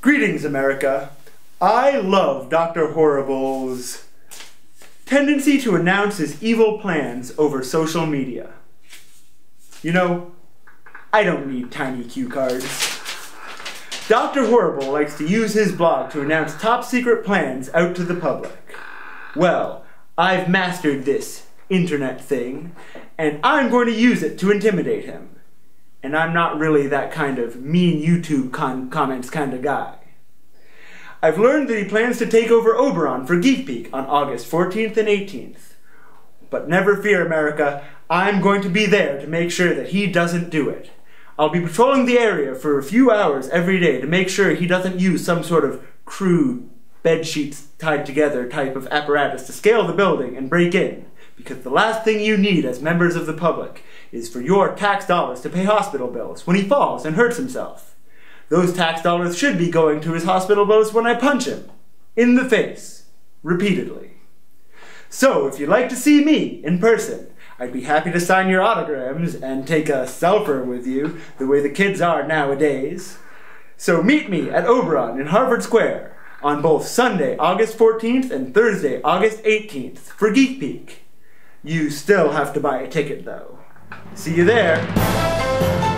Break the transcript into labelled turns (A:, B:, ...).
A: Greetings, America. I love Dr. Horrible's tendency to announce his evil plans over social media. You know, I don't need tiny cue cards. Dr. Horrible likes to use his blog to announce top secret plans out to the public. Well, I've mastered this internet thing, and I'm going to use it to intimidate him. And I'm not really that kind of mean YouTube comments kind of guy. I've learned that he plans to take over Oberon for GeekPeek on August 14th and 18th. But never fear, America, I'm going to be there to make sure that he doesn't do it. I'll be patrolling the area for a few hours every day to make sure he doesn't use some sort of crude, bed sheets tied together type of apparatus to scale the building and break in. Because the last thing you need as members of the public is for your tax dollars to pay hospital bills when he falls and hurts himself. Those tax dollars should be going to his hospital bills when I punch him in the face, repeatedly. So if you'd like to see me in person, I'd be happy to sign your autograms and take a selfie with you the way the kids are nowadays. So meet me at Oberon in Harvard Square on both Sunday, August 14th and Thursday, August 18th for GeekPeek. You still have to buy a ticket though. See you there.